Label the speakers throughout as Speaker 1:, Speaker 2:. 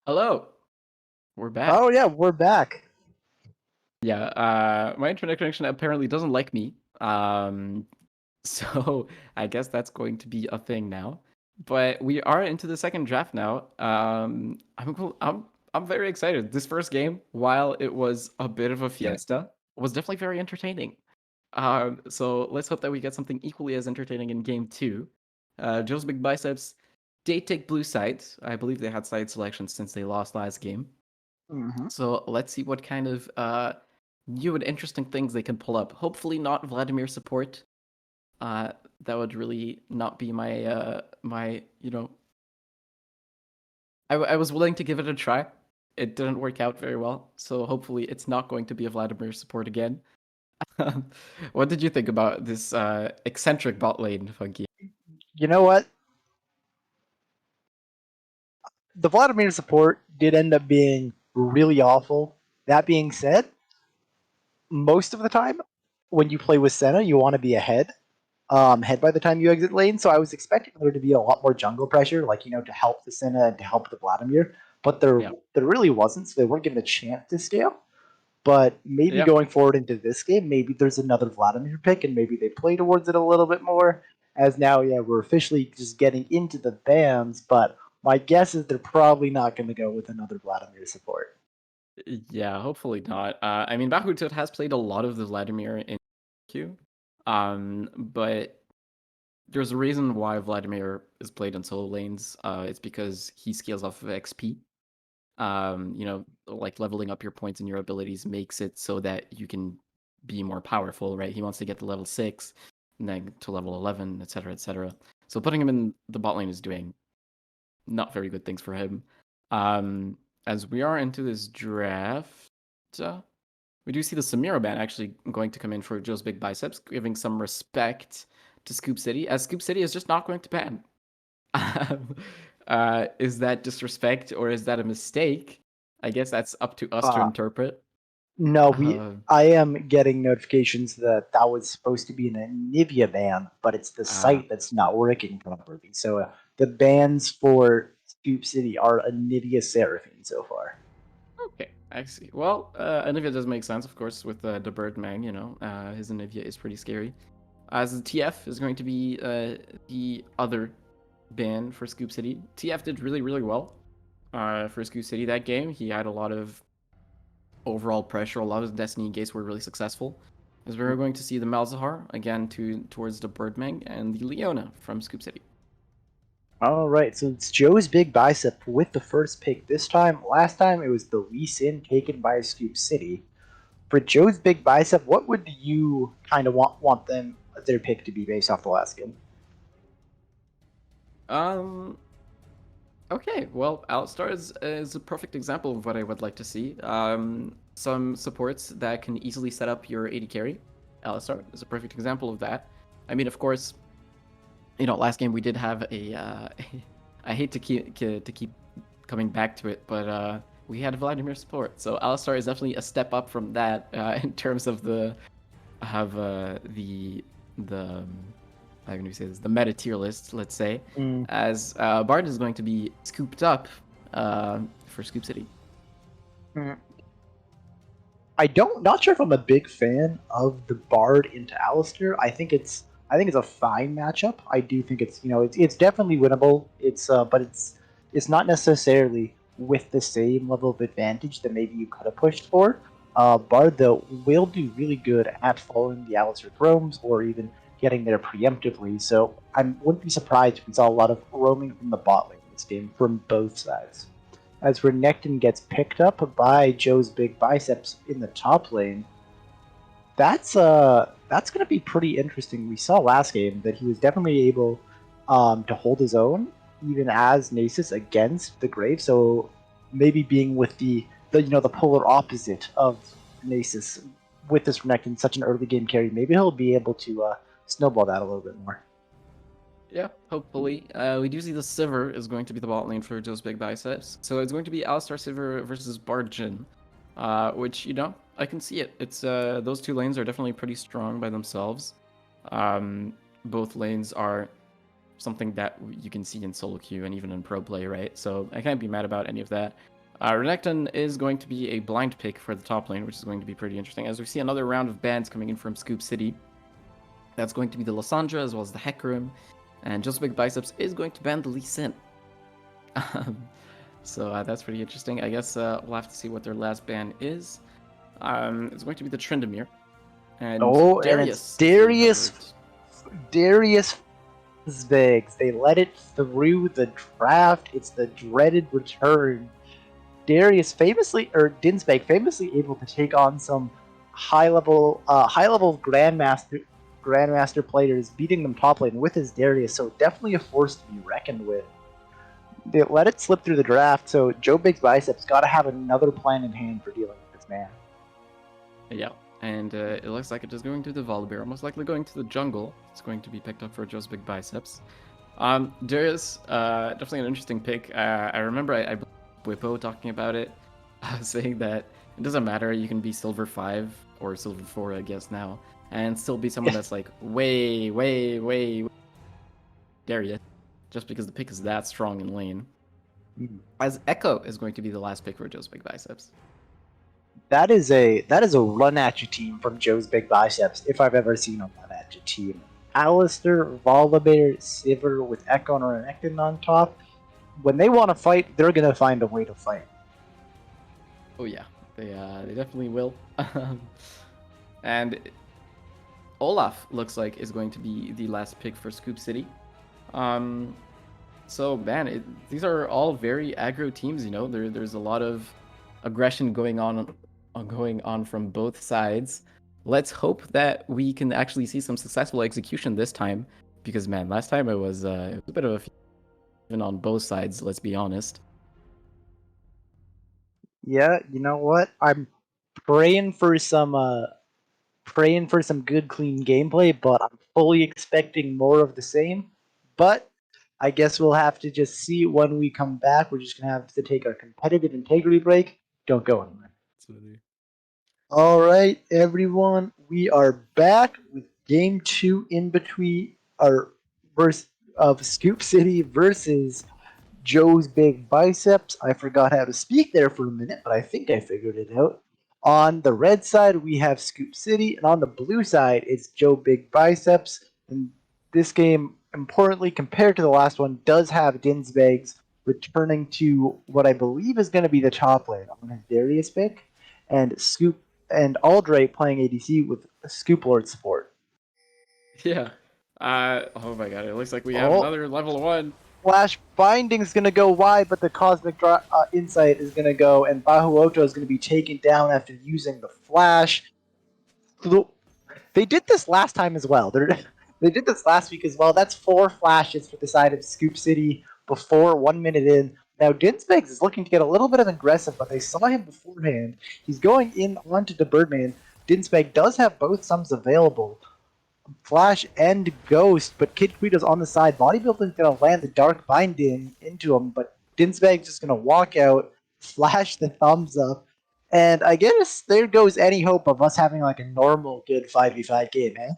Speaker 1: Hello, we're back.
Speaker 2: Oh yeah, we're back.
Speaker 1: Yeah, my internet connection apparently doesn't like me. So I guess that's going to be a thing now. But we are into the second draft now. I'm very excited. This first game, while it was a bit of a fiesta, was definitely very entertaining. So let's hope that we get something equally as entertaining in game two. Joe's Big Biceps, they take blue side. I believe they had side selection since they lost last game.
Speaker 2: hmm
Speaker 1: So let's see what kind of new and interesting things they can pull up. Hopefully not Vladimir support. That would really not be my. I was willing to give it a try. It didn't work out very well, so hopefully it's not going to be a Vladimir support again. What did you think about this eccentric bot lane, Funky?
Speaker 2: You know what? The Vladimir support did end up being really awful. That being said, most of the time when you play with Senna, you want to be ahead by the time you exit lane. So I was expecting there to be a lot more jungle pressure, like to help the Senna and to help the Vladimir, but there
Speaker 1: Yeah,
Speaker 2: there really wasn't. So they weren't given a chance to scale. But maybe
Speaker 1: yeah,
Speaker 2: going forward into this game, maybe there's another Vladimir pick, and maybe they play towards it a little bit more. As now, yeah, we're officially just getting into the bans, but my guess is they're probably not going to go with another Vladimir support.
Speaker 1: yeah. Hopefully not. I mean, Bakhmut has played a lot of the Vladimir in Q, but there's a reason why Vladimir is played in solo lanes. It's because he scales off of XP. Like leveling up your points and your abilities makes it so that you can be more powerful, right? He wants to get to level 6, and then to level 11, etc., etc. So putting him in the bot lane is doing not very good things for him. As we are into this draft, uh, we do see the Samira ban actually going to come in for Joe's Big Biceps, giving some respect to Scoop City, as Scoop City is just not going to ban. Is that disrespect or is that a mistake? I guess that's up to us to
Speaker 2: Uh,
Speaker 1: interpret.
Speaker 2: no,
Speaker 1: Uh,
Speaker 2: I am getting notifications that that was supposed to be an Nivea ban, but it's the
Speaker 1: uh,
Speaker 2: site that's not working properly. So the bans for Scoop City are a Nivea Seraphine so far.
Speaker 1: okay, I see. Well, Anivia does make sense, of course, with the Birdman, his Anivia is pretty scary. As the TF is going to be the other ban for Scoop City. TF did really, really well for Scoop City that game. He had a lot of overall pressure. A lot of Destiny gates were really successful. As we're going to see the Malzahar again towards the Birdmang and the Leona from Scoop City.
Speaker 2: All right, so it's Joe's Big Bicep with the first pick this time. Last time it was the Lee Sin taken by Scoop City. For Joe's Big Bicep, what would you kind of want them their pick to be based off the last game?
Speaker 1: Um. Okay. Well, Alistar is a perfect example of what I would like to see. Some supports that can easily set up your AD carry. Alistar is a perfect example of that. I mean, of course, last game we did have a. I hate to keep coming back to it, but we had Vladimir support, so Alistar is definitely a step up from that in terms of the have the how can we say this, the meta tier list, let's say,
Speaker 2: Mm,
Speaker 1: as Bard is going to be scooped up for Scoop City.
Speaker 2: mm. I don't not sure if I'm a big fan of the Bard into Alistair. I think it's a fine matchup. I do think it's definitely winnable. It's not necessarily with the same level of advantage that maybe you could have pushed for. Bard though will do really good at following the Alistair roams or even getting there preemptively. So I wouldn't be surprised if we saw a lot of roaming from the bot lane in this game from both sides as Renekton gets picked up by Joe's Big Biceps in the top lane. That's going to be pretty interesting. We saw last game that he was definitely able to hold his own even as Nasus against the Grave. So maybe being with the polar opposite of Nasus with this Renekton, such an early game carry, maybe he'll be able to snowball that a little bit more.
Speaker 1: Yeah, hopefully. We do see the Sivir is going to be the bot lane for Joe's Big Biceps. So it's going to be Alistar Sivir versus Bard Jhin, which, I can see it. It's those two lanes are definitely pretty strong by themselves. Both lanes are something that you can see in solo queue and even in pro play, right? So I can't be mad about any of that. Renekton is going to be a blind pick for the top lane, which is going to be pretty interesting. As we see another round of bans coming in from Scoop City. That's going to be the Lysandra as well as the Hecarim. And Just Big Biceps is going to ban the Lee Sin. So that's pretty interesting. I guess we'll have to see what their last ban is. It's going to be the Tryndamere. And
Speaker 2: and it's Darius Zvigs. They let it through the draft. It's the dreaded return. Darius Dinsbeg famously able to take on some high level grandmaster players, beating them top lane with his Darius. So definitely a force to be reckoned with. They let it slip through the draft, so Joe Big's Biceps got to have another plan in hand for dealing with this man.
Speaker 1: Yeah, and it looks like it is going to the Volibear, most likely going to the jungle. It's going to be picked up for Joe's Big Biceps. Darius, definitely an interesting pick. I remember I Whippo talking about it, saying that it doesn't matter, you can be Silver 5 or Silver 4, I guess now, and still be someone that's like way Darius, just because the pick is that strong in lane. As Echo is going to be the last pick for Joe's Big Biceps.
Speaker 2: That is a run at you team from Joe's Big Biceps, if I've ever seen a run at you team. Alistair, Volibear, Sivir with Echo and Renekton on top. When they want to fight, they're gonna find a way to fight.
Speaker 1: Oh yeah, they definitely will. And Olaf looks like is going to be the last pick for Scoop City. So man, these are all very aggro teams. You know, there's a lot of aggression going on from both sides. Let's hope that we can actually see some successful execution this time, because man, last time it was a bit of a even on both sides. Let's be honest.
Speaker 2: Yeah, you know what? I'm praying for some good clean gameplay, but I'm fully expecting more of the same. But I guess we'll have to just see when we come back. We're just gonna have to take our competitive integrity break. Don't go anywhere. All right, everyone, we are back with game 2 in between our verse of Scoop City versus Joe's Big Biceps. I forgot how to speak there for a minute, but I think I figured it out. On the red side, we have Scoop City, and on the blue side, it's Joe Big Biceps. And this game, importantly, compared to the last one, does have Dinsbegs returning to what I believe is going to be the top lane on his Darius pick, and Scoop and Aldray playing ADC with Scoop Lord support.
Speaker 1: Yeah. Oh my god, it looks like we have another level 1.
Speaker 2: Flash Binding is going to go wide, but the Cosmic Insight is going to go, and Bahuoto is going to be taken down after using the Flash. They did this last time as well. They did this last week as well. That's 4 flashes for the side of Scoop City before 1 minute in. Now, Dinsbegs is looking to get a little bit of aggressive, but they saw him beforehand. He's going in onto the Birdman. Dinsbeg does have both sums available, Flash and Ghost, but Kid Quito's on the side. Bodybuilder's going to land the Dark Binding into him, but Dinsbeg's just going to walk out, flash the thumbs up, and I guess there goes any hope of us having like a normal good 5v5 game, eh?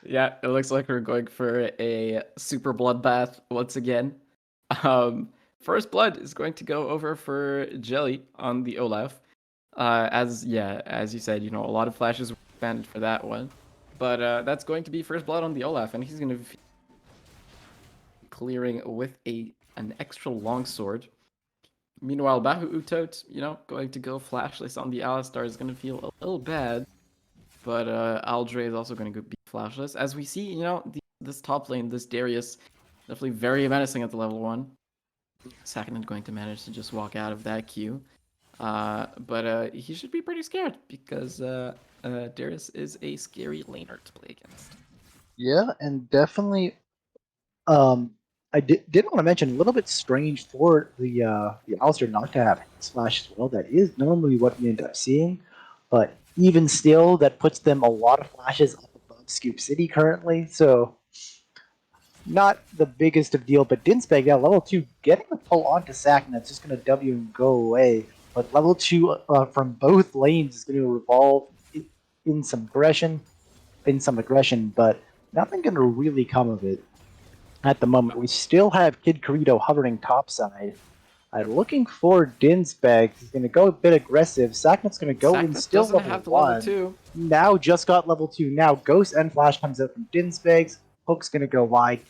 Speaker 1: Yeah, it looks like we're going for a super bloodbath once again. First blood is going to go over for Jelly on the Olaf. As you said, you know, a lot of flashes were banned for that one, but that's going to be first blood on the Olaf, and he's going to be clearing with an extra longsword. Meanwhile, Bahu Utot, you know, going to go flashless on the Alistar is going to feel a little bad. But Aldray is also going to be flashless. As we see, you know, this top lane, this Darius, definitely very menacing at the level 1. Sakhanin going to manage to just walk out of that queue. But he should be pretty scared, because Darius is a scary laner to play against.
Speaker 2: Yeah, and definitely I did want to mention a little bit strange for the Alistair not to have slash as well. That is normally what we end up seeing, but even still, that puts them a lot of flashes up above Scoop City currently. So not the biggest of deal, but Dinsbeg, yeah, level 2, getting the pull onto Sack, and that's just going to W and go away. But level 2 from both lanes is going to revolve in some aggression, but nothing gonna really come of it at the moment. We still have Kid Corito hovering topside. Looking for Dinsbag. He's going to go a bit aggressive. Sacknet's going to go in
Speaker 1: Sakna
Speaker 2: still
Speaker 1: doesn't
Speaker 2: level
Speaker 1: have the level
Speaker 2: 1.
Speaker 1: 2.
Speaker 2: Now just got level 2. Now Ghost and Flash comes out from Dinsbag's. Hook's going to go wide.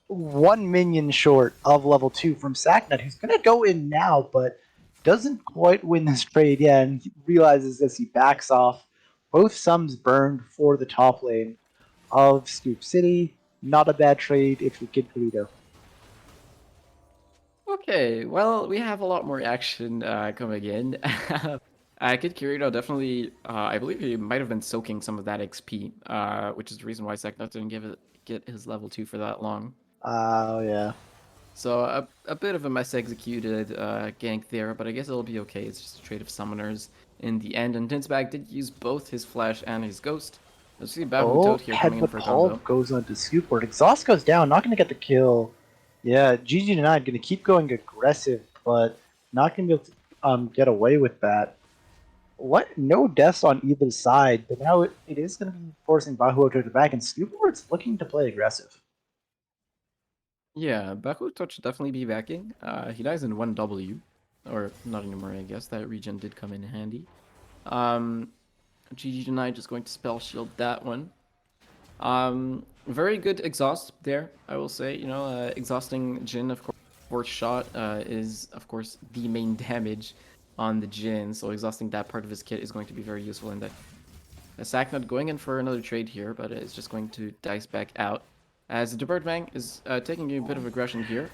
Speaker 2: 1 minion short of level 2 from Sacknet, who's going to go in now, but doesn't quite win this trade yet, and he realizes this. He backs off. Both sums burned for the top lane of Scoop City. Not a bad trade if you're Kid Corito.
Speaker 1: Okay, well, we have a lot more action coming in. Kid Kirito definitely, I believe he might have been soaking some of that XP, which is the reason why Seknut didn't get his level 2 for that long.
Speaker 2: Oh, yeah.
Speaker 1: So a bit of a mess executed gank there, but I guess it'll be okay. It's just a trade of summoners in the end. And Dinsbag did use both his flash and his ghost. Let's see Bahu
Speaker 2: Oh,
Speaker 1: Toad here coming in
Speaker 2: Headbutt
Speaker 1: for a
Speaker 2: Pulp
Speaker 1: combo.
Speaker 2: goes on to Scoopward. Exhaust goes down, not going to get the kill. Yeah, GG9 going to keep going aggressive, but not going to be able to get away with that. What? No deaths on either side, but now it is going to be forcing Bahu to the back, and Scoopward's looking to play aggressive.
Speaker 1: Yeah, Bahu Toad should definitely be backing. He dies in 1W, or not anymore, I guess. That regen did come in handy. GG tonight just going to spell shield that one. Very good exhaust there, I will say. You know, exhausting Jin, of course, fourth shot is, of course, the main damage on the Jin. So exhausting that part of his kit is going to be very useful in that. Sacknut going in for another trade here, but it's just going to dice back out. As the Birdbang is taking a bit of aggression here.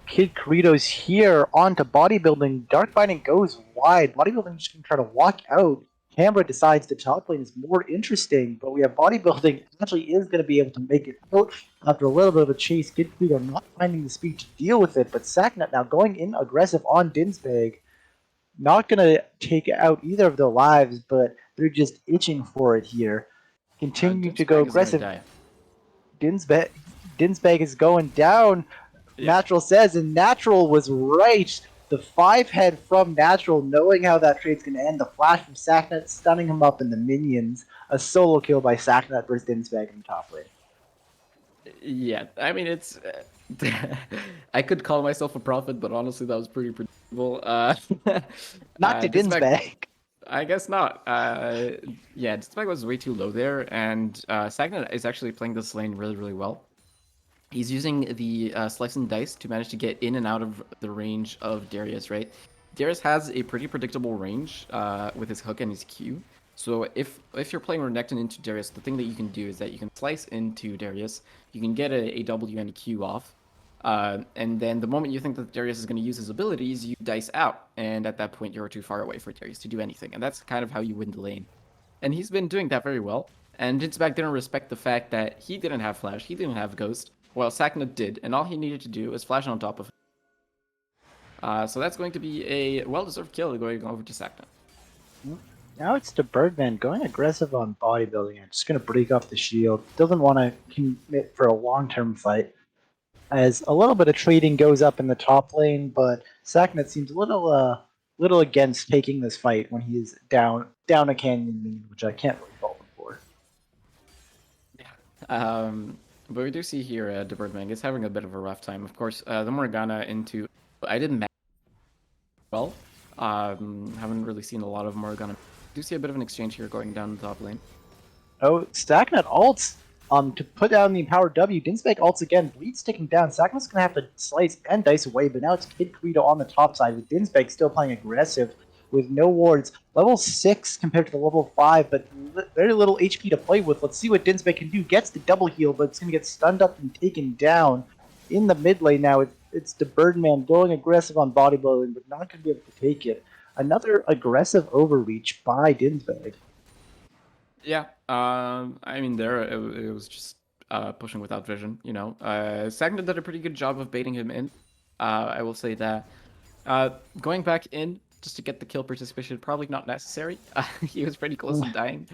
Speaker 2: Kid Corito's here onto Bodybuilding. Dark Binding goes wide. Bodybuilding just going to try to walk out. Canberra decides the top lane is more interesting, but we have Bodybuilding actually is going to be able to make it out after a little bit of a chase. Kid Corito not finding the speed to deal with it, but Sacknut now going in aggressive on Dinsbag. Not going to take out either of their lives, but they're just itching for it here. Continuing to go
Speaker 1: Dinsbag is going to
Speaker 2: aggressive.
Speaker 1: die.
Speaker 2: Dinsbag, Dinsbag is going down.
Speaker 1: Yeah.
Speaker 2: Natural says, and Natural was right. The 5-head from Natural, knowing how that trade's going to end. The flash from Sacknet, stunning him up in the minions. A solo kill by Sacknet versus Dinsbag in the top lane.
Speaker 1: Yeah, I mean, it's. I could call myself a prophet, but honestly, that was pretty predictable.
Speaker 2: Not to
Speaker 1: Dispec,
Speaker 2: Dinsbag.
Speaker 1: I guess not. Yeah, Dispec was way too low there, and Sagnet is actually playing this lane really, really well. He's using the slice and dice to manage to get in and out of the range of Darius, right? Darius has a pretty predictable range with his hook and his Q. So if you're playing Renekton into Darius, the thing that you can do is that you can slice into Darius, you can get a W and a Q off, and then the moment you think that Darius is going to use his abilities, you dice out, and at that point you're too far away for Darius to do anything, and that's kind of how you win the lane. And he's been doing that very well. And Jinsbak didn't respect the fact that he didn't have Flash, he didn't have Ghost, while Sakna did, and all he needed to do was Flash on top of him. So that's going to be a well-deserved kill going over to Sakna.
Speaker 2: Now it's the Birdman going aggressive on Bodybuilding and just going to break off the shield. Doesn't want to commit for a long-term fight. As a little bit of trading goes up in the top lane, but Sacknet seems a little against taking this fight when he's down a canyon lead, which I can't really fault him for.
Speaker 1: But we do see here the Birdman is having a bit of a rough time. Of course, the Morgana into I didn't match well. Haven't really seen a lot of Morgana. Do see a bit of an exchange here going down the top lane.
Speaker 2: Oh, Sacknet ults to put down the empowered W. Dinsbag ults again. Bleed's taking down. Sacknet's going to have to slice and dice away, but now it's Kid Corito on the top side with Dinsbag still playing aggressive with no wards. Level 6 compared to the level 5, but very little HP to play with. Let's see what Dinsbag can do. Gets the double heal, but it's going to get stunned up and taken down. In the mid lane now, it's the Birdman going aggressive on Bodybuilding, but not going to be able to take it. Another aggressive overreach by Dinsbag.
Speaker 1: Yeah, I mean, it was just pushing without vision, you know. Sagna did a pretty good job of baiting him in. I will say that. Going back in just to get the kill participation, probably not necessary. He was pretty close to dying.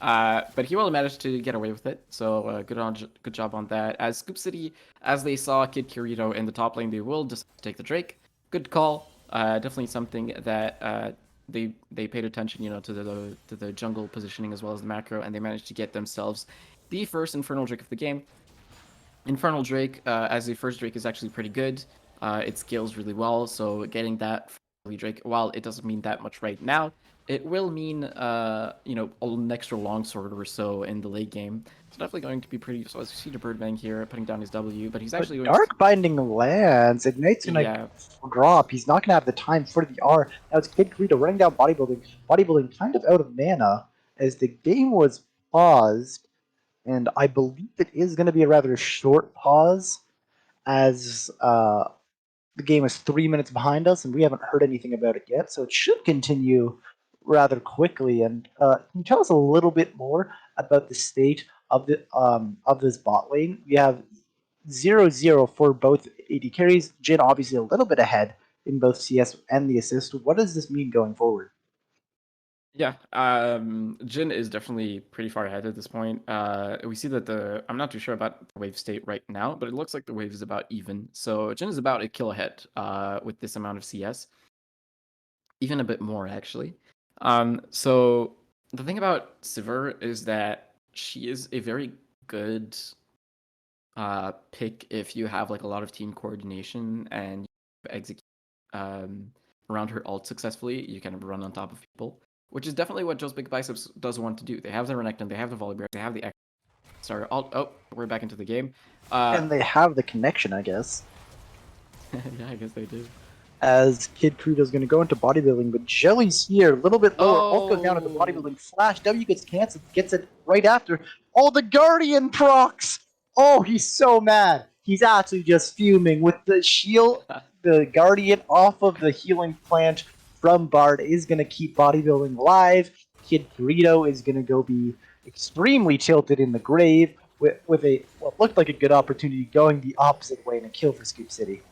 Speaker 1: But he will manage to get away with it, so good job on that. As Scoop City, as they saw Kid Kirito in the top lane, they will just take the Drake. Good call. Definitely something that they paid attention, you know, to the jungle positioning as well as the macro, and they managed to get themselves the first Infernal Drake of the game. Infernal Drake, as a first Drake, is actually pretty good. It scales really well, so getting that early Drake, while it doesn't mean that much right now, it will mean, you know, an extra longsword or so in the late game. It's definitely going to be pretty. So as you see the Birdbang here, putting down his W, but he's actually
Speaker 2: But
Speaker 1: going to.
Speaker 2: Dark Binding lands. Ignite's gonna
Speaker 1: Yeah,
Speaker 2: drop. He's not gonna have the time for the R. Now it's Kid Credo running down Bodybuilding. Bodybuilding kind of out of mana as the game was paused, and I believe it is gonna be a rather short pause as the game is 3 minutes behind us, and we haven't heard anything about it yet. So it should continue rather quickly. And can you tell us a little bit more about the state of this bot lane? We have 0-0 for both AD carries. Jin obviously a little bit ahead in both CS and the assist. What does this mean going forward?
Speaker 1: yeah. Jin is definitely pretty far ahead at this point. We see that I'm not too sure about the wave state right now, but it looks like the wave is about even. So Jin is about a kill ahead with this amount of CS. Even a bit more actually. So the thing about Sivir is that she is a very good pick if you have like a lot of team coordination and you execute um, around her ult successfully. You kind of run on top of people, which is definitely what Joe's Big Biceps does want to do. They have the Renekton, they have the Volibear, they have the Sorry, ult. Oh, we're back into the game.
Speaker 2: And they have the connection, I guess.
Speaker 1: Yeah, I guess they do.
Speaker 2: As Kid Credo's going to go into bodybuilding, but Jelly's here, a little bit lower. Ult goes down into
Speaker 1: Oh,
Speaker 2: bodybuilding. Flash W gets canceled, gets it right after. Oh, the Guardian procs! Oh, he's so mad. He's actually just fuming with the shield. The Guardian off of the healing plant from Bard is going to keep bodybuilding alive. Kid Credo is going to go be extremely tilted in the grave with a what looked like a good opportunity going the opposite way and a kill for Scoop City.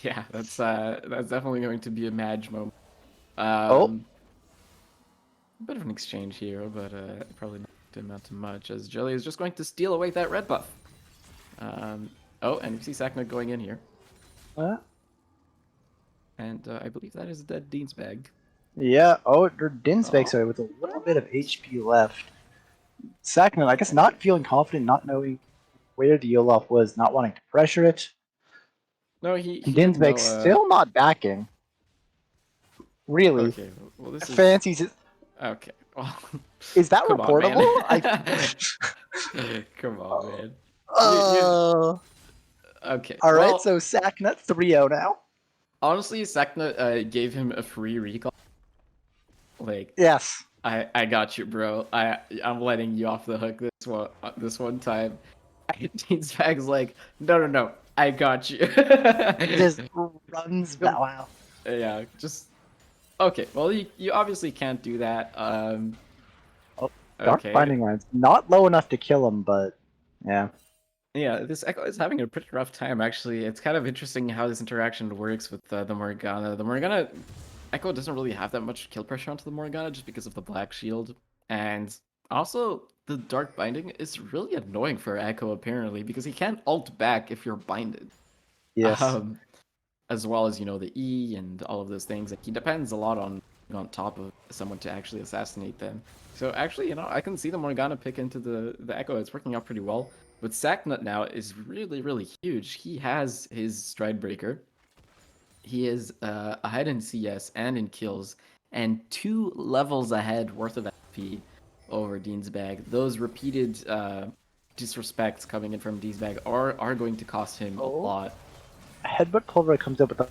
Speaker 1: yeah, that's definitely going to be a Madge moment.
Speaker 2: Oh,
Speaker 1: A bit of an exchange here, but probably not to amount to much, as Jelly is just going to steal away that red buff. Oh, and you see Sakna going in here. And I believe that is a dead Dean's bag.
Speaker 2: yeah. Oh, Dinsbeck,
Speaker 1: Oh,
Speaker 2: sorry, with a little bit of HP left. Sakna, I guess not feeling confident, not knowing where the Olaf was, not wanting to pressure it.
Speaker 1: no,
Speaker 2: And
Speaker 1: he didn't
Speaker 2: Dinsbeck
Speaker 1: know.
Speaker 2: still not backing. Really.
Speaker 1: Okay, well this is
Speaker 2: Fancies it.
Speaker 1: okay. Well,
Speaker 2: Is that
Speaker 1: come on, man.
Speaker 2: reportable?
Speaker 1: Come on, man. You
Speaker 2: Uh,
Speaker 1: okay?
Speaker 2: Alright,
Speaker 1: Well,
Speaker 2: so Sakna 3-0 now.
Speaker 1: honestly, Sakna gave him a free recall. Like,
Speaker 2: Yes.
Speaker 1: I got you, bro. I'm letting you off the hook this one time. Dean's bag's like, no, I got you.
Speaker 2: Just runs
Speaker 1: Come-
Speaker 2: back. Wow.
Speaker 1: yeah, just okay. Well, you obviously can't do that.
Speaker 2: Oh, Dark
Speaker 1: Okay.
Speaker 2: Binding Lines. Not low enough to kill him, but yeah.
Speaker 1: Yeah, this Echo is having a pretty rough time, actually. It's kind of interesting how this interaction works with the Morgana. The Morgana Echo doesn't really have that much kill pressure onto the Morgana just because of the Black Shield. And also, the Dark Binding is really annoying for Echo, apparently, because he can't ult back if you're binded.
Speaker 2: Yes.
Speaker 1: Um, as well as, you know, the E and all of those things. Like, he depends a lot on top of someone to actually assassinate them. So actually, you know, I can see the Morgana pick into the Echo. It's working out pretty well. But Sacknut now is really, really huge. He has his Stride Breaker. He is ahead in CS and in kills, and 2 levels ahead worth of FP over Dean's Bag. Those repeated disrespects coming in from Dean's Bag are going to cost him a
Speaker 2: Oh.
Speaker 1: lot.
Speaker 2: Headbutt Pulver comes up with the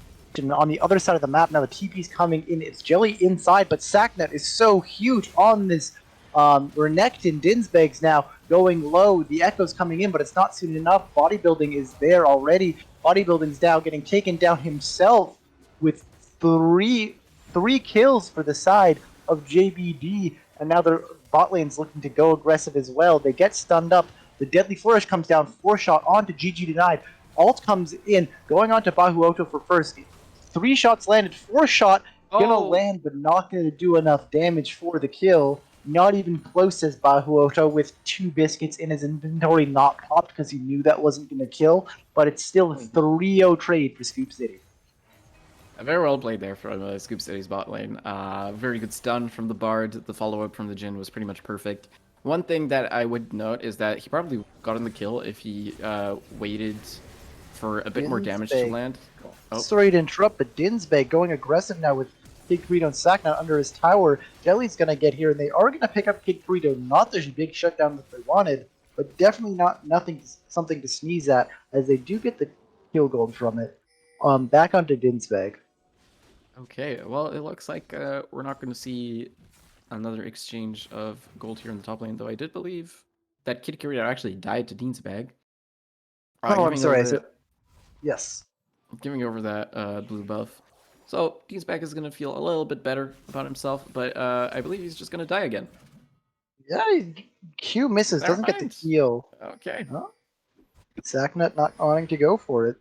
Speaker 2: on the other side of the map. Now the TP's coming in. It's Jelly inside, but Sacknet is so huge on this Renekton. Dinsbag's now going low. The Echo's coming in, but it's not soon enough. Bodybuilding is there already. Bodybuilding's now getting taken down himself with three kills for the side of JBD, and now their bot lane's looking to go aggressive as well. They get stunned up. The Deadly Flourish comes down, 4-shot onto GG denied. Alt comes in, going on to Bahuoto for first. 3 shots landed, 4-shot, gonna
Speaker 1: Oh,
Speaker 2: land, but not gonna do enough damage for the kill. Not even close, says Bahuoto, with 2 biscuits in his inventory, not popped because he knew that wasn't gonna kill. But it's still a 3-0 trade for Scoop City.
Speaker 1: very well played there from Scoop City's bot lane. Very good stun from the Bard. The follow-up from the Jhin was pretty much perfect. One thing that I would note is that he probably got on the kill if he waited for a bit more damage to
Speaker 2: Dinsbag.
Speaker 1: land. Oh,
Speaker 2: Sorry to interrupt, but Dinsbag going aggressive now with Kid Burrito and Sacknut under his tower. Jelly's gonna get here, and they are gonna pick up Kid Burrito. Not the big shutdown that they wanted, but definitely not something to sneeze at, as they do get the kill gold from it. Back onto Dinsbag.
Speaker 1: okay. Well, it looks like we're not going to see another exchange of gold here in the top lane, though I did believe that Kid Kirito actually died to Dean's bag.
Speaker 2: Oh, I'm
Speaker 1: Giving
Speaker 2: sorry. I
Speaker 1: over
Speaker 2: said yes.
Speaker 1: that blue buff. So Dean's bag is going to feel a little bit better about himself, but I believe he's just going to die again.
Speaker 2: Yeah, Q misses,
Speaker 1: Never
Speaker 2: doesn't get the
Speaker 1: mind.
Speaker 2: heal.
Speaker 1: Okay.
Speaker 2: Huh? Sacknut not wanting to go for it.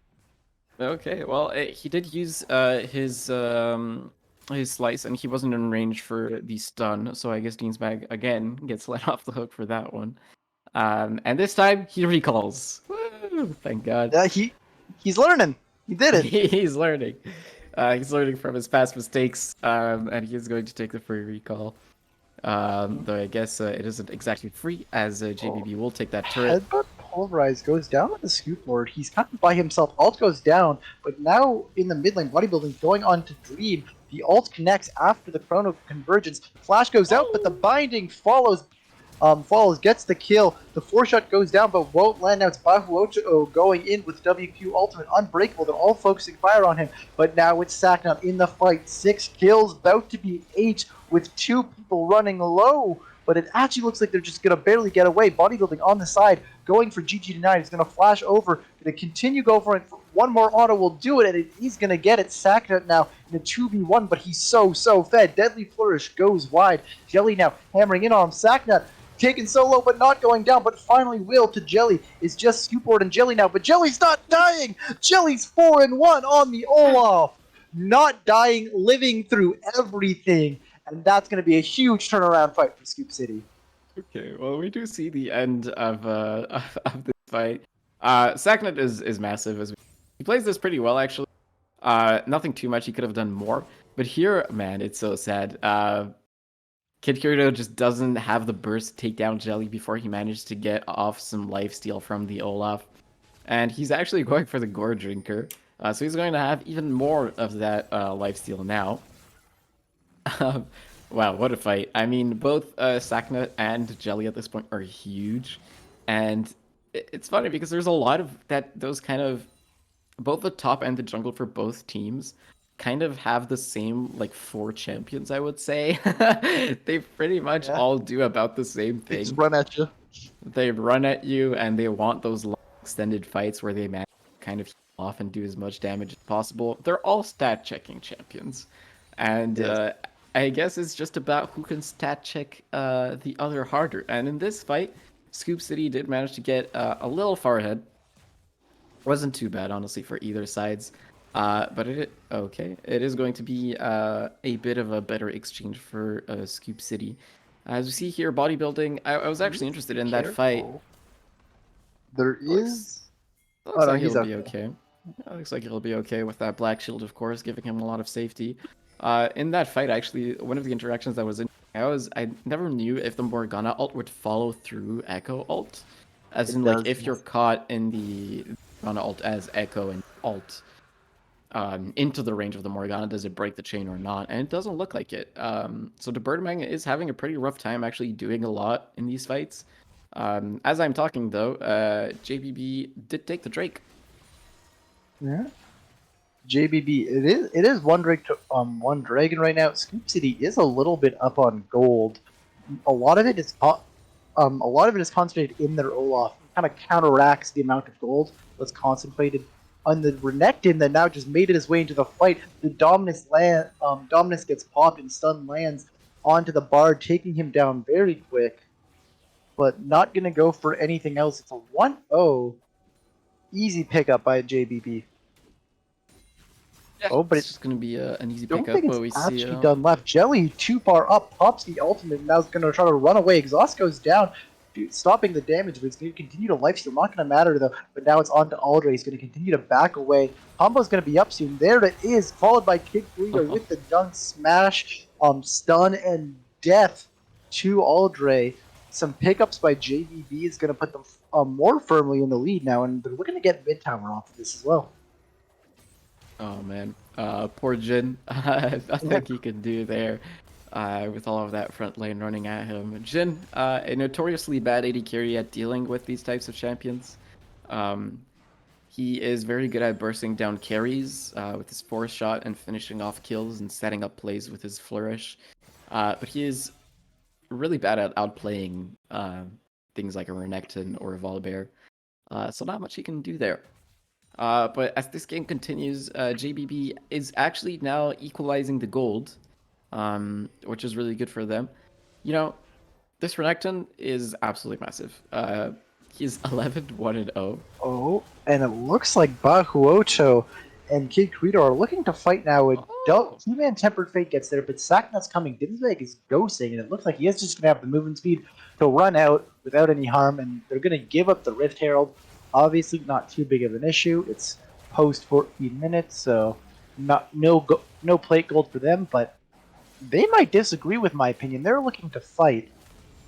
Speaker 1: Okay. Well, he did use his slice, and he wasn't in range for the stun. So I guess Dean's bag again gets let off the hook for that one. And this time he recalls. Woo, thank God.
Speaker 2: Yeah, he's learning. He did it.
Speaker 1: He's learning. He's learning from his past mistakes, and he's going to take the free recall. Though I guess it isn't exactly free, as JBB will take that turret.
Speaker 2: Headbutt Pulverize goes down with the scoop board. He's kind of by himself. Ult goes down, but now in the mid lane, bodybuilding going on to Dream. The ult connects after the chrono convergence. Flash goes out, but the binding follows. Gets the kill. The 4-shot goes down, but won't land. Now it's Bahuocho going in with WQ Ultimate Unbreakable. They're all focusing fire on him, but now it's Sacknut in the fight. 6 kills, about to be 8 with 2 people running low. But it actually looks like they're just going to barely get away. Bodybuilding on the side, going for GG tonight. He's going to flash over, going to continue go for it. One more auto will do it, and he's going to get it. Sacknut now in a 2v1, but he's so fed. Deadly Flourish goes wide. Jelly now hammering in on him. Sacknut taken solo, but not going down, but finally will to Jelly. Is just Scoopboard and Jelly now, but Jelly's not dying! Jelly's 4-1 on the Olaf! Not dying, living through everything. And that's going to be a huge turnaround fight for Scoop City.
Speaker 1: Okay, well, we do see the end of of this fight. Sacknut is massive. He plays this pretty well, actually. Nothing too much. He could have done more. But here, man, it's so sad. Kid Kirito just doesn't have the burst to take down Jelly before he managed to get off some lifesteal from the Olaf. And he's actually going for the Gore Drinker. So he's going to have even more of that lifesteal now. Wow, what a fight. I mean, both Sacknut and Jelly at this point are huge. And it's funny because there's a lot of those kind of, both the top and the jungle for both teams kind of have the same, like, 4 champions, I would say. They pretty much all do about the same thing.
Speaker 2: They just run at you.
Speaker 1: They run at you, and they want those long, extended fights where they manage to kind of heal off and do as much damage as possible. They're all stat-checking champions. And I guess it's just about who can stat-check the other harder. And in this fight, Scoop City did manage to get a little far ahead. Wasn't too bad, honestly, for either sides. But it is going to be a bit of a better exchange for Scoop City. As we see here, bodybuilding. I was actually interested in that fight.
Speaker 2: There is.
Speaker 1: Looks like he'll be okay. Looks like he'll be okay with that black shield, of course, giving him a lot of safety. In that fight, actually, one of the interactions that was in, I never knew if the Morgana ult would follow through Echo ult, as in like if you're caught in the Morgana ult as Echo and ult. Into the range of the Morgana, does it break the chain or not? And it doesn't look like it. So the Birdman is having a pretty rough time actually doing a lot in these fights. As I'm talking though, JBB did take the Drake.
Speaker 2: Yeah. JBB, it is one dragon right now. Scoop City is a little bit up on gold. A lot of it is concentrated in their Olaf. It kind of counteracts the amount of gold that's concentrated on the Renekton that now just made it his way into the fight. The Dominus gets popped and stun lands onto the Bard, taking him down very quick. But not going to go for anything else. It's a 1-0. Easy pickup by JBB.
Speaker 1: Yeah, but it's just going to be an easy pickup.
Speaker 2: Don't think it's actually done left. Jelly too far up, pops the ultimate, and now is going to try to run away. Exhaust goes down, stopping the damage, but it's going to continue to lifesteal. Not going to matter though. But now it's on to Aldre. He's going to continue to back away. Combo's going to be up soon. There it is, followed by Kid Burrito with the dunk smash, stun and death to Aldre. some pickups by JVB is going to put them more firmly in the lead now, and they're looking to get mid tower off of this as well.
Speaker 1: Oh man, poor Jin. Nothing he can do there with all of that front lane running at him. Jin, a notoriously bad AD carry at dealing with these types of champions. Um, he is very good at bursting down carries with his force shot and finishing off kills and setting up plays with his flourish. But he is really bad at outplaying things like a Renekton or a Volibear. So not much he can do there. But as this game continues, JBB is actually now equalizing the gold, which is really good for them. You know, this Renekton is absolutely massive. He's 11-1-0.
Speaker 2: Oh, and it looks like Bahuocho and Kid Credo are looking to fight now. With
Speaker 1: Oh,
Speaker 2: Two-Man Tempered Fate gets there, but Saknat's coming. Dinsveg is ghosting, and it looks like he is just going to have the movement speed to run out without any harm, and they're going to give up the Rift Herald. Obviously, not too big of an issue. It's post 14 minutes, so no plate gold for them, but they might disagree with my opinion. They're looking to fight.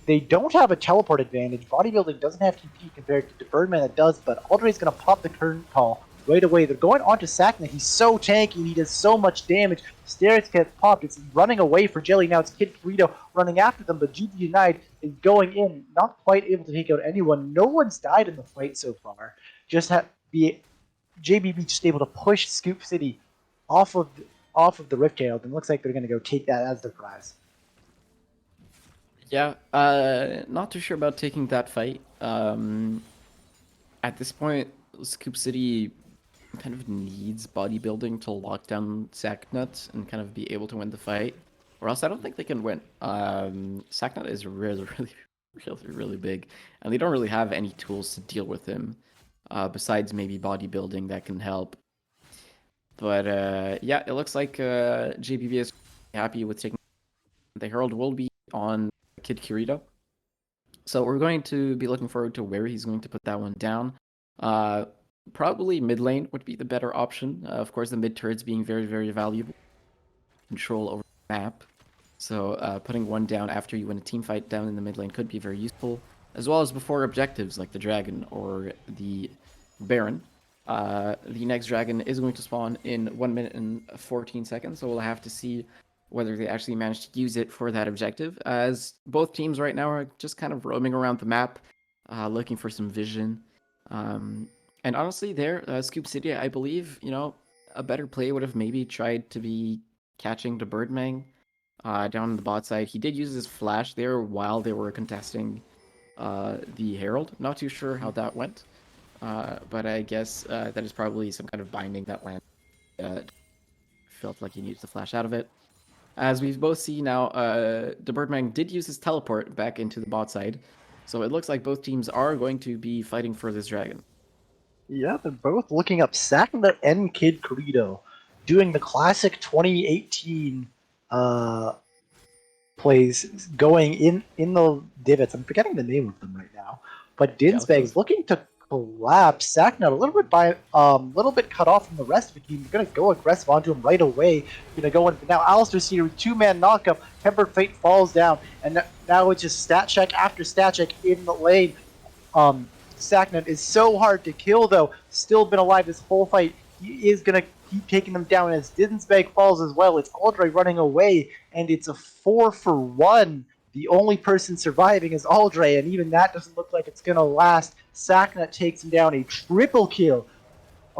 Speaker 2: They don't have a teleport advantage. Bodybuilding doesn't have TP compared to Birdman that does, but Aldrei's going to pop the current call right away. They're going on to Sakna. He's so tanky. He does so much damage. Stairs gets popped. It's running away for Jelly. Now it's Kid Burrito running after them, but GG United is going in, not quite able to take out anyone. No one's died in the fight so far. Just be JBB just able to push Scoop City off of the Rift Herald, and looks like they're going to go take that as their prize.
Speaker 1: yeah. Not too sure about taking that fight. At this point, Scoop City kind of needs bodybuilding to lock down Sacknut and kind of be able to win the fight, or else I don't think they can win. Sacknut is really, really big, and they don't really have any tools to deal with him, besides maybe bodybuilding that can help. But yeah, it looks like JBB is happy with taking the Herald will be on Kid Kirito. So we're going to be looking forward to where he's going to put that one down. Probably mid lane would be the better option. Of course, the mid turrets being very valuable. Control over the map. So putting one down after you win a team fight down in the mid lane could be very useful, as well as before objectives like the Dragon or the Baron. The next Dragon is going to spawn in 1 minute and 14 seconds, so we'll have to see whether they actually manage to use it for that objective, as both teams right now are just kind of roaming around the map, looking for some vision. And honestly, there, Scoop City, I believe, a better play would have maybe tried to be catching the Birdman down on the bot side. He did use his flash there while they were contesting the Herald. Not too sure how that went, but I guess that is probably some kind of binding that land felt like he needed to flash out of it. As we both see now, the Birdman did use his teleport back into the bot side, so it looks like both teams are going to be fighting for this dragon.
Speaker 2: Yeah, they're both looking up Sakna and Kid Credo, doing the classic 2018 plays, going in the divots. I'm forgetting the name of them right now, but Dinsbag's looking to collapse Sakna a little bit little bit cut off from the rest of the team. They're gonna go aggressive onto him right away. Gonna go in now. Alistair's here with 2-man knockup. Tempered Fate falls down, and now it's just stat check after stat check in the lane. Saknut is so hard to kill, though. Still been alive this whole fight. He is going to keep taking them down as Dinsbag falls as well. It's Aldrey running away, and it's a 4-for-1. The only person surviving is Aldrey, and even that doesn't look like it's going to last. Saknut takes him down, a triple kill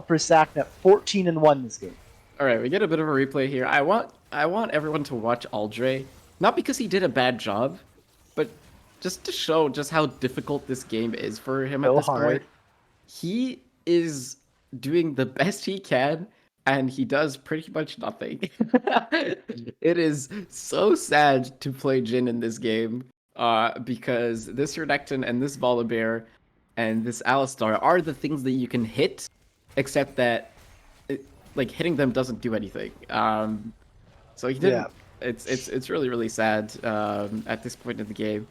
Speaker 2: for Saknut, 14-1 this game.
Speaker 1: All right, we get a bit of a replay here. I want everyone to watch Aldrey, not because he did a bad job, but just to show just how difficult this game is for him at this point. He is doing the best he can, and he does pretty much nothing. It is so sad to play Jin in this game, because this Renekton and this Volibear and this Alistar are the things that you can hit, except that like hitting them doesn't do anything. So he didn't. Yeah. It's really sad at this point in the game.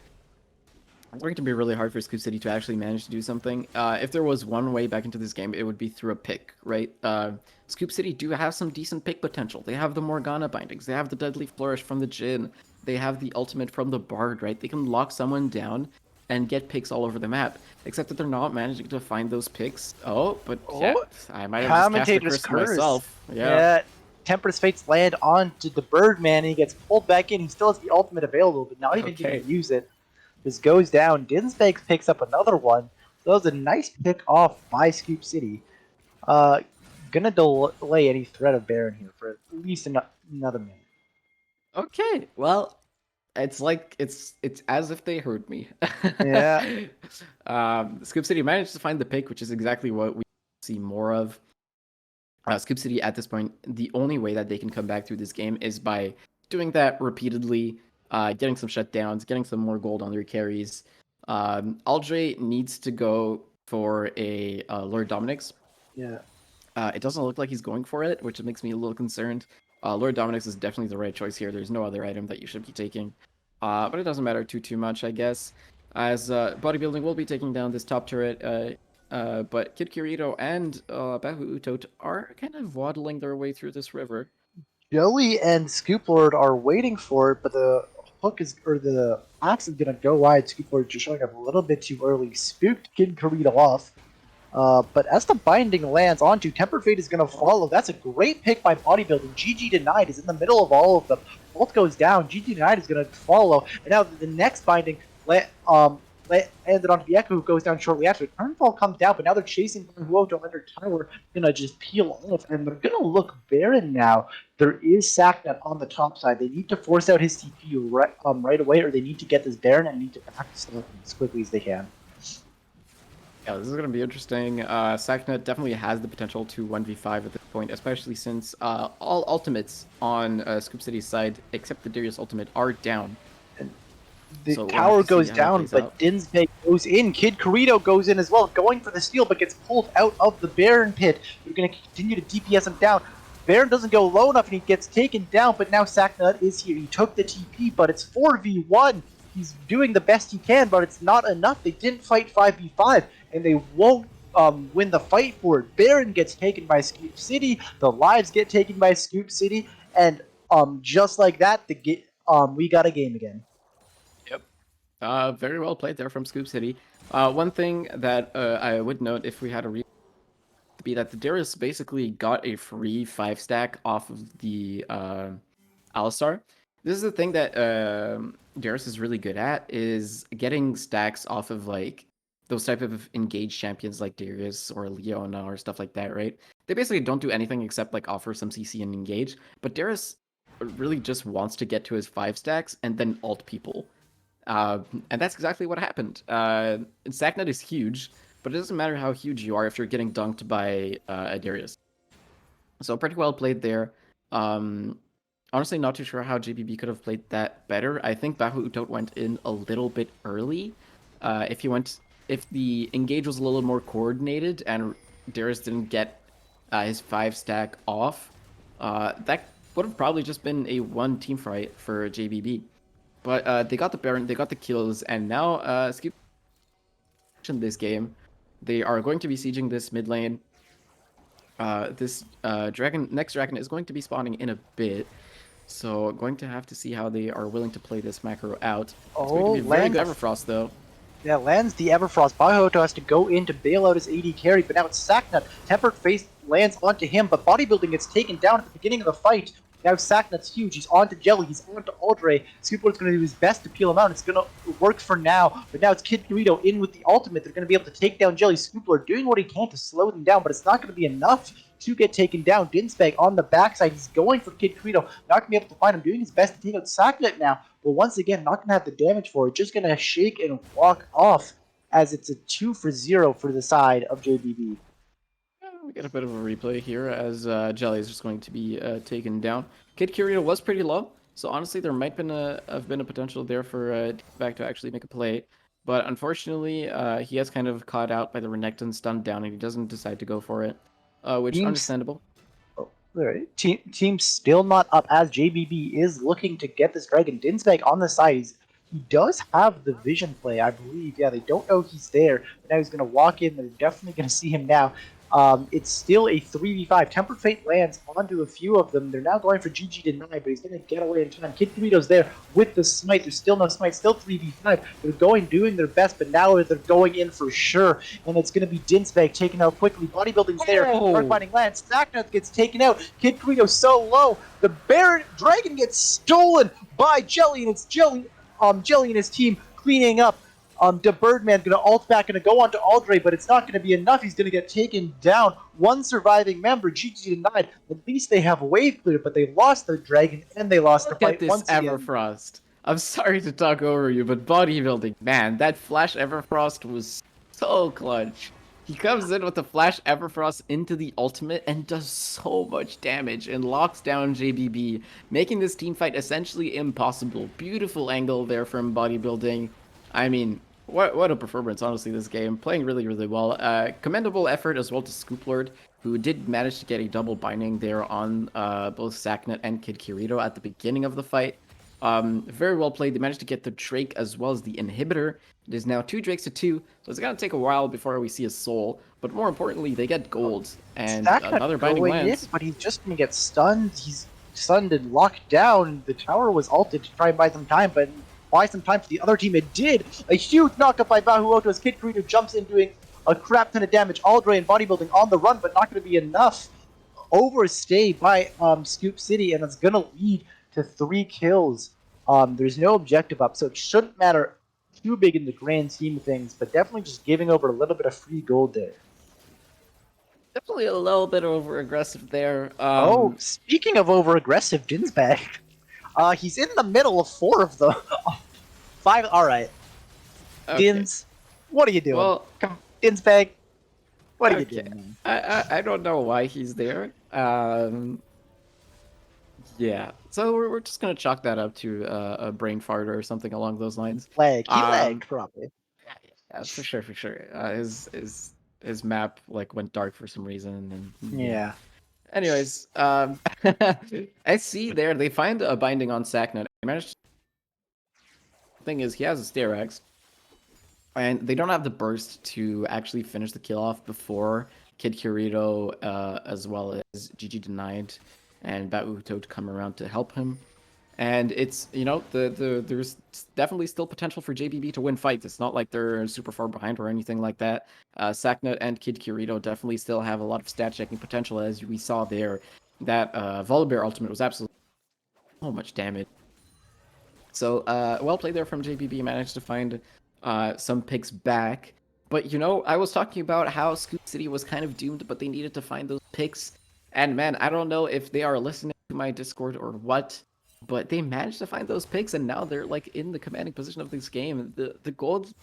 Speaker 1: It's going to be really hard for Scoop City to actually manage to do something. If there was one way back into this game, it would be through a pick, right? Scoop City do have some decent pick potential. They have the Morgana bindings. They have the Deadly Flourish from the Jhin. They have the ultimate from the Bard, right? They can lock someone down and get picks all over the map. Except that they're not managing to find those picks. Oh, but yeah,
Speaker 2: Oh,
Speaker 1: I might have just cast the
Speaker 2: commentator's
Speaker 1: curse
Speaker 2: curse.
Speaker 1: myself. Yeah.
Speaker 2: Yeah, Temper's Fates land onto the Birdman, and he gets pulled back in. He still has the ultimate available, but not even going
Speaker 1: Okay.
Speaker 2: to use it. Just goes down. Dinsbegs picks up another one. So that was a nice pick off by Scoop City. Uh, gonna delay any threat of Baron here for at least another minute.
Speaker 1: Okay. Well, it's like it's as if they heard me.
Speaker 2: Yeah,
Speaker 1: Scoop City managed to find the pick, which is exactly what we see more of. Scoop City at this point, the only way that they can come back through this game is by doing that repeatedly, getting some shutdowns, getting some more gold on their carries. Aldre needs to go for a Lord Dominix.
Speaker 2: yeah.
Speaker 1: It doesn't look like he's going for it, which makes me a little concerned. Lord Dominix is definitely the right choice here. There's no other item that you should be taking. But it doesn't matter too much, I guess. As bodybuilding will be taking down this top turret, but Kid Kirito and Bahu Utot are kind of waddling their way through this river.
Speaker 2: Joey and Scoop Lord are waiting for it, but the hook is or the axe is gonna go wide. Scoop Lord just showing up a little bit too early. Spooked Kid Karita off. But as the binding lands onto, Tempered Fate is going to follow. That's a great pick by Bodybuilding. GG Denied is in the middle of all of them. Both goes down. GG Denied is going to follow. And now the next binding landed onto the Echo, who goes down shortly after. Turnfall comes down, but now they're chasing Huoto under tower. Going to just peel off, and they're going to look barren now. There is Sacknet on the top side. They need to force out his TP right away, or they need to get this Baron and need to back him as quickly as they can.
Speaker 1: Yeah, this is going to be interesting. Sacknet definitely has the potential to 1v5 at this point, especially since all ultimates on Scoop City's side, except the Darius ultimate, are down.
Speaker 2: The
Speaker 1: So we'll
Speaker 2: tower
Speaker 1: have to see
Speaker 2: goes
Speaker 1: how that
Speaker 2: down,
Speaker 1: plays
Speaker 2: but
Speaker 1: out.
Speaker 2: Dinsbeg goes in. Kid Corito goes in as well, going for the steal, but gets pulled out of the Baron pit. They're going to continue to DPS him down. Baron doesn't go low enough, and he gets taken down, but now Sacknut is here. He took the TP, but it's 4v1. He's doing the best he can, but it's not enough. They didn't fight 5v5, and they won't win the fight for it. Baron gets taken by Scoop City. The lives get taken by Scoop City, and just like that, we got a game again.
Speaker 1: Yep. Very well played there from Scoop City. One thing that I would note if we had a replay would be that the Darius basically got a free 5-stack off of the Alistar. This is the thing that Darius is really good at, is getting stacks off of like those type of engaged champions like Darius or Leona or stuff like that, right? They basically don't do anything except like offer some CC and engage. But Darius really just wants to get to his 5-stacks and then ult people. And that's exactly what happened. Sacknet is huge, but it doesn't matter how huge you are if you're getting dunked by Darius. So pretty well played there. Honestly, not too sure how JBB could have played that better. I think Bahu Utot went in a little bit early. If the engage was a little more coordinated and Darius didn't get his 5-stack off, that would have probably just been a one team fight for JBB. But they got the Baron, they got the kills, and now Skip in this game. They are going to be sieging this mid lane. This next dragon is going to be spawning in a bit. So going to have to see how they are willing to play this macro out. It's going to be very good Everfrost though.
Speaker 2: Yeah, lands the Everfrost. Bahoto has to go in to bail out his AD carry, but now it's Sacknut. Tempered Face lands onto him, but Bodybuilding gets taken down at the beginning of the fight. Now Sacknut's huge. He's onto Jelly. He's onto Aldre. Scoopler's going to do his best to peel him out. It's going to work for now, but now it's Kid Dorito in with the ultimate. They're going to be able to take down Jelly. Scoopler doing what he can to slow them down, but it's not going to be enough to get taken down. Dinsbag on the backside. He's going for Kid Dorito. Not going to be able to find him. Doing his best to take out Sacknut now, but once again, not going to have the damage for it. Just going to shake and walk off as it's a 2-for-0 for the side of JBB.
Speaker 1: We get a bit of a replay here as Jelly is just going to be taken down. Kid Kirito was pretty low, so honestly there might have been a potential there for back to actually make a play. But unfortunately, he has kind of caught out by the Renekton stunned down, and he doesn't decide to go for it, which is understandable.
Speaker 2: Oh, right. Team still not up as JBB is looking to get this dragon. Dinsbag on the side. He does have the vision play, I believe. Yeah, they don't know he's there, but now he's going to walk in. They're definitely going to see him now. It's still a 3v5. Tempered Fate lands onto a few of them. They're now going for GG deny, but he's going to get away in time. Kid Burrito's there with the smite. There's still no smite, still 3v5. They're doing their best, but now they're going in for sure. And it's going to be Dinsbag taken out quickly. Bodybuilding's there. Dark Binding lands. Sacknuts gets taken out. Kid Burrito's so low. The Baron Dragon gets stolen by Jelly, and it's Jelly and his team cleaning up. The Birdman's going to ult back, going to go on to Aldre, but it's not going to be enough. He's going to get taken down. One surviving member, GG denied. At least they have wave clear, but they lost their dragon and they lost the fight once again.
Speaker 1: Everfrost. I'm sorry to talk over you, but bodybuilding, man, that Flash Everfrost was so clutch. He comes in with the Flash Everfrost into the ultimate and does so much damage and locks down JBB, making this team fight essentially impossible. Beautiful angle there from bodybuilding. I mean, what a performance, honestly, this game. Playing really, really well. Commendable effort as well to Scooplord, who did manage to get a double binding there on both Sacknet and Kid Kirito at the beginning of the fight. Very well played. They managed to get the Drake as well as the inhibitor. It is now 2 Drakes to 2, so it's going to take a while before we see a soul. But more importantly, they get gold and another binding lands.
Speaker 2: In, but he's just going to get stunned. He's stunned and locked down. The tower was ulted to try and buy some time, but buy some time for the other team. It did. A huge knockup by Bahuoto as Kid Kirito jumps in doing a crap ton of damage. Aldre and bodybuilding on the run, but not going to be enough. Overstay by Scoop City, and it's going to lead to 3 kills. There's no objective up, so it shouldn't matter too big in the grand scheme of things, but definitely just giving over a little bit of free gold there.
Speaker 1: Definitely a little bit over-aggressive there.
Speaker 2: Speaking of over-aggressive, Dinsbag. He's in the middle of 4 of them. 5, alright. Okay. Dins, what are you doing?
Speaker 1: Well,
Speaker 2: come, Dinsbag, what are you doing?
Speaker 1: I don't know why he's there. Yeah, so we're just gonna chalk that up to a brain fart or something along those lines.
Speaker 2: He lagged probably.
Speaker 1: Yeah, for sure. His map like went dark for some reason, and
Speaker 2: yeah.
Speaker 1: Anyways, I see there they find a binding on Sacknet. They managed to... Thing is, he has a Steerax, and they don't have the burst to actually finish the kill off before Kid Kirito, as well as GG denied, and Bauto to come around to help him. And it's, you know, there's definitely still potential for JBB to win fights. It's not like they're super far behind or anything like that. Sacknet and Kid Kirito definitely still have a lot of stat checking potential, as we saw there. That Volibear ultimate was absolutely so much damage. So, well played there from JBB. Managed to find some picks back. But, you know, I was talking about how Scoop City was kind of doomed, but they needed to find those picks. And, man, I don't know if they are listening to my Discord or what, but they managed to find those picks, and now they're like in the commanding position of this game. The gold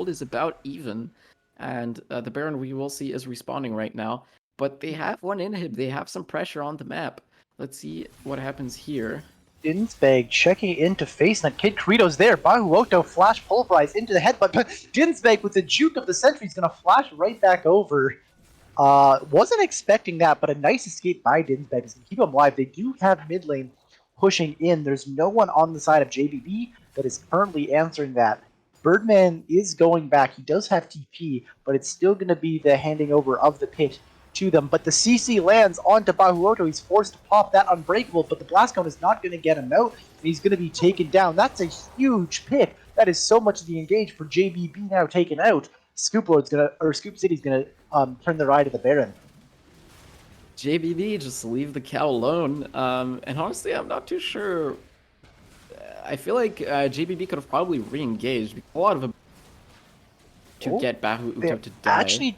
Speaker 1: is about even, and the Baron we will see is respawning right now. But they have one inhib. They have some pressure on the map. Let's see what happens here.
Speaker 2: Dinsbag checking into FaceNet. Kid Kirito's there. Bahuoto flash pulverize into the headbutt, but Dinsbag with the juke of the sentry is going to flash right back over. Wasn't expecting that, but a nice escape by Dinsbag is going to keep him alive. They do have mid lane pushing in. There's no one on the side of JBB that is currently answering that. Birdman is going back. He does have TP, but it's still going to be the handing over of the pit to them. But the CC lands onto Bahuoto. He's forced to pop that Unbreakable, but the Blast Cone is not going to get him out, and he's going to be taken down. That's a huge pick. That is so much of the engage for JBB now taken out. Scoop City's going to turn their eye to the Baron.
Speaker 1: JBB, just leave the cow alone. And honestly, I'm not too sure. I feel like JBB could have probably re-engaged. A lot of them to get Bahuoto to die.
Speaker 2: Actually,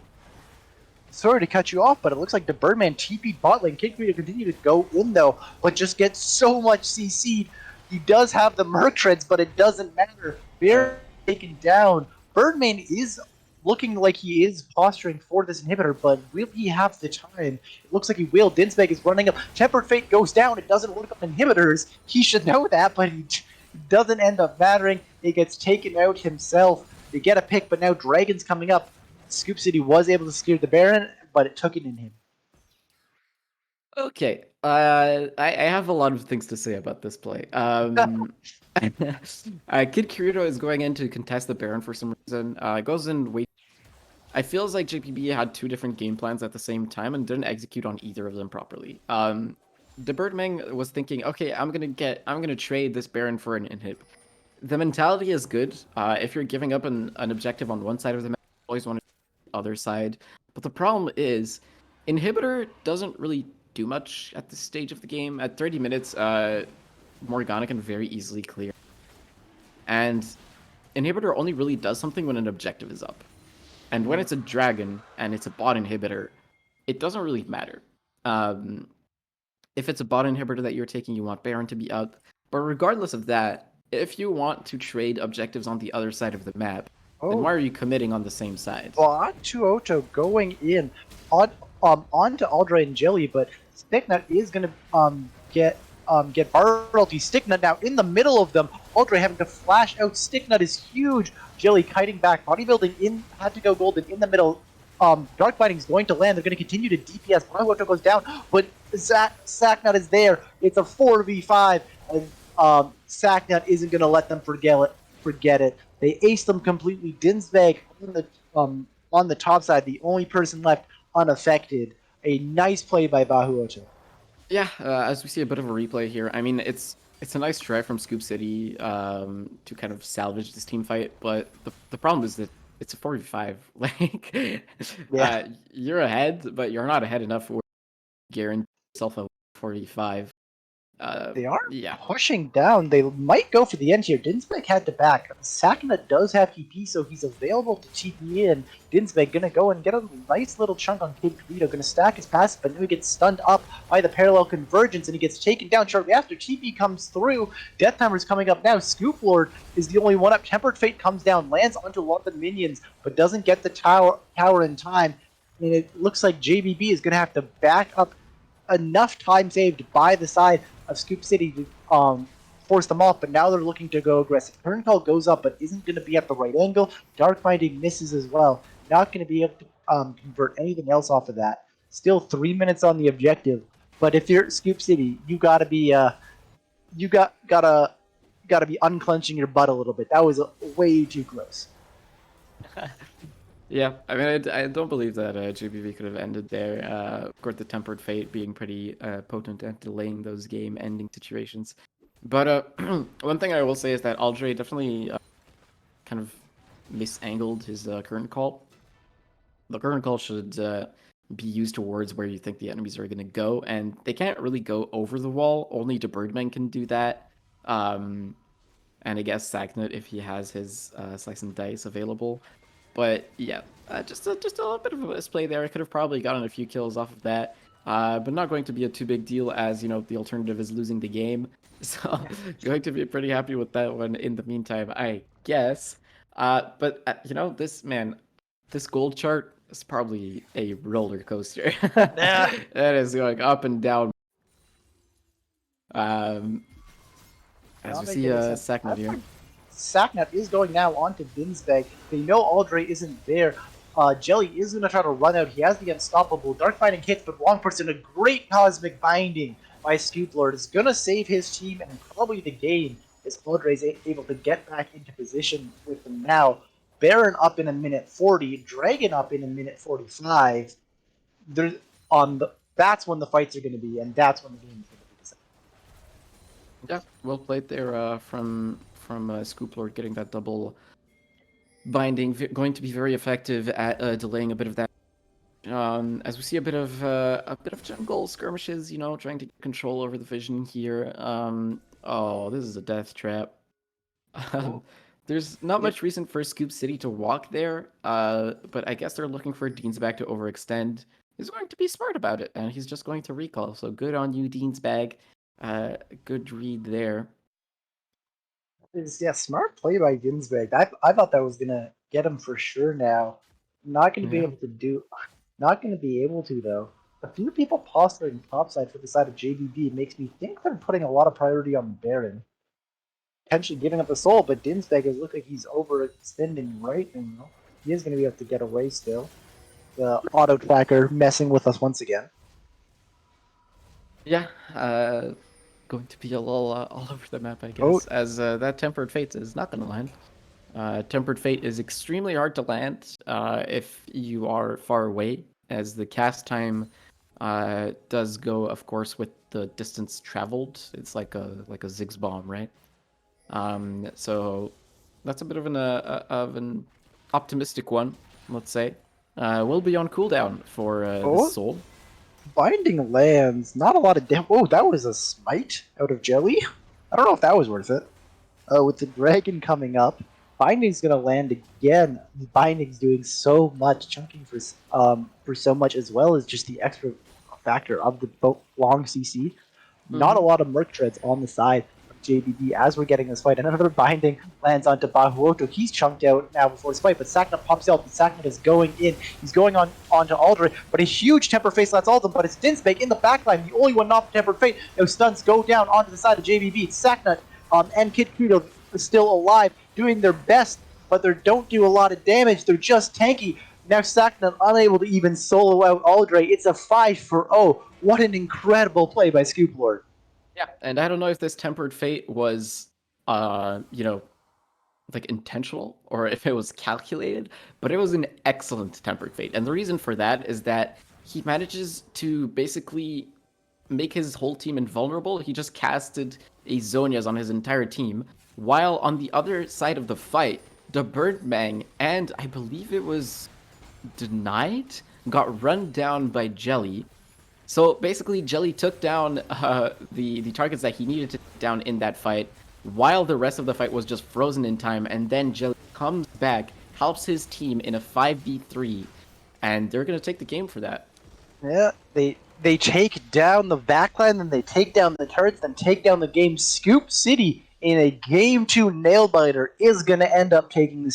Speaker 2: sorry to cut you off, but it looks like the Birdman TP bot lane. Kid Kirito continue to go in though, but just gets so much CC'd. He does have the Merc Treads, but it doesn't matter. They're taken down. Birdman is looking like he is posturing for this inhibitor, but will he have the time? It looks like he will. Dinsbag is running up. Tempered Fate goes down. It doesn't work on inhibitors. He should know that, but he doesn't end up mattering. He gets taken out himself. They get a pick, but now Dragon's coming up. Scoop City was able to scare the Baron, but it took it in him.
Speaker 1: Okay, I have a lot of things to say about this play. Kid Kirito is going in to contest the Baron for some reason. Goes in wait. I feels like JPB had two different game plans at the same time and didn't execute on either of them properly. The Birdman was thinking, okay, I'm gonna trade this Baron for an inhib. The mentality is good. If you're giving up an objective on one side of the map, you always want to the other side. But the problem is, inhibitor doesn't really do much at this stage of the game. At 30 minutes, Morgana can very easily clear. And inhibitor only really does something when an objective is up. And when it's a dragon and it's a bot inhibitor, it doesn't really matter. Um, if it's a bot inhibitor that you're taking, you want Baron to be up. But regardless of that, if you want to trade objectives on the other side of the map, then why
Speaker 2: Oh,
Speaker 1: are you committing on the same side?
Speaker 2: bot to Oto going in on onto Aldre and Jelly, but Sticknut is gonna get Bartleby. Sticknut now in the middle of them. Aldre having to flash out. Sticknut is huge. Jelly kiting back. Bodybuilding in had to go golden in the middle. Dark Biting's going to land. They're going to continue to DPS. Bodywater goes down, but Sacknut is there. It's a 4v5, and Sacknut isn't going to let them forget it. They ace them completely. Dinsbag on the top side, the only person left unaffected. A nice play by Bahuoto.
Speaker 1: Yeah, as we see a bit of a replay here, I mean, it's a nice try from Scoop City to kind of salvage this team fight, but the problem is that it's a 4v5. Like,
Speaker 2: Yeah.
Speaker 1: you're ahead, but you're not ahead enough for guarantee yourself a 4v5.
Speaker 2: They are
Speaker 1: Yeah.
Speaker 2: pushing down. They might go for the end here. Dinsbeck had to back. Sakana does have TP, so he's available to TP in. Dinsbeck gonna go and get a nice little chunk on Kid Carito. Gonna stack his passive, but then he gets stunned up by the parallel convergence, and he gets taken down shortly after. TP comes through. Death Timer's coming up now. Scoop Lord is the only one up. Tempered Fate comes down, lands onto a lot of the minions, but doesn't get the tower in time. And it looks like JBB is gonna have to back up enough time saved by the side of Scoop City to force them off, but now they're looking to go aggressive. Turn call goes up, but isn't going to be at the right angle. Dark Binding misses as well. Not going to be able to convert anything else off of that. Still 3 minutes on the objective, but if you're Scoop City, you gotta be gotta be unclenching your butt a little bit. That was way too gross.
Speaker 1: Yeah, I mean, I don't believe that GBV could have ended there. Of course, the Tempered Fate being pretty potent at delaying those game-ending situations. But one thing I will say is that Aldre definitely kind of misangled his current call. The current call should be used towards where you think the enemies are going to go, and they can't really go over the wall. Only the Birdman can do that. And I guess Sagnut if he has his Slice and Dice available. But yeah, just a little bit of a misplay there. I could have probably gotten a few kills off of that, but not going to be a too big deal as the alternative is losing the game. So going to be pretty happy with that one in the meantime, I guess. But this gold chart is probably a roller coaster.
Speaker 2: Yeah.
Speaker 1: That is going up and down. Um, as we see Sacknut here.
Speaker 2: Sacknut is going now onto Dinsbag. They know Aldre isn't there. Jelly is going to try to run out. He has the Unstoppable. Dark Binding hits, but wrong person. A great Cosmic Binding by Scoop Lord is going to save his team and probably the game as Aldre is able to get back into position with them now. Baron up in a minute 40. Dragon up in a minute 45. There's that's when the fights are going to be, and that's when the game is going to be decided.
Speaker 1: Yeah, well played there from Scoop Lord getting that double binding, going to be very effective at delaying a bit of that. As we see a bit of jungle skirmishes, trying to get control over the vision here. Oh, this is a death trap. There's not much reason for Scoop City to walk there, but I guess they're looking for Deansbag to overextend. He's going to be smart about it, and he's just going to recall. So good on you, Deansbag. Good read there.
Speaker 2: Yeah, smart play by Ginsberg. I thought that was gonna get him for sure. Now, not gonna be
Speaker 1: Yeah.
Speaker 2: able to do. Not gonna be able to though. A few people posturing topside for the side of JBB makes me think they're putting a lot of priority on Baron, potentially giving up the soul. But Dinsberg is looking like he's overextending right now. He is gonna be able to get away still. The auto tracker messing with us once again.
Speaker 1: Yeah, going to be a little all over the map, I
Speaker 2: Oh,
Speaker 1: guess, as that Tempered Fate is not going to land. Tempered Fate is extremely hard to land if you are far away, as the cast time does go, of course, with the distance traveled. It's like a Ziggs bomb, right? So that's a bit of an optimistic one, let's say. Will be on cooldown for this
Speaker 2: Oh,
Speaker 1: soul.
Speaker 2: binding lands. Not a lot of damage. Oh, that was a smite out of jelly. I don't know if that was worth it. With the dragon coming up, binding's gonna land again. Binding's doing so much, chunking for so much, as well as just the extra factor of the long CC. Not a
Speaker 1: Mm-hmm.
Speaker 2: lot of Merc Treads on the side of JBB as we're getting this fight. And another binding lands onto Bahuoto. He's chunked out now before this fight, but Sakna pops out, and Sakna is going in. He's going onto Aldrey, but a huge Temper Face lets all of them, but it's Dinsbake in the backline, the only one not Tempered Fate. No stuns go down onto the side of JBB. It's Sakna and Kid Kudo still alive, doing their best, but they don't do a lot of damage. They're just tanky. Now Sakna unable to even solo out Aldrey. It's a 5-0. What an incredible play by Scoop Lord.
Speaker 1: Yeah, and I don't know if this Tempered Fate was, you know, like intentional or if it was calculated, but it was an excellent Tempered Fate. And the reason for that is that he manages to basically make his whole team invulnerable. He just casted a Zonias on his entire team, while on the other side of the fight, the Birdmang and I believe it was Denied got run down by Jelly. So basically, Jelly took down the targets that he needed to take down in that fight, while the rest of the fight was just frozen in time. And then Jelly comes back, helps his team in a 5v3, and they're gonna take the game for that.
Speaker 2: Yeah, they take down the backline, then they take down the turrets, then take down the game. Scoop City in a game 2 nail biter is going to end up taking the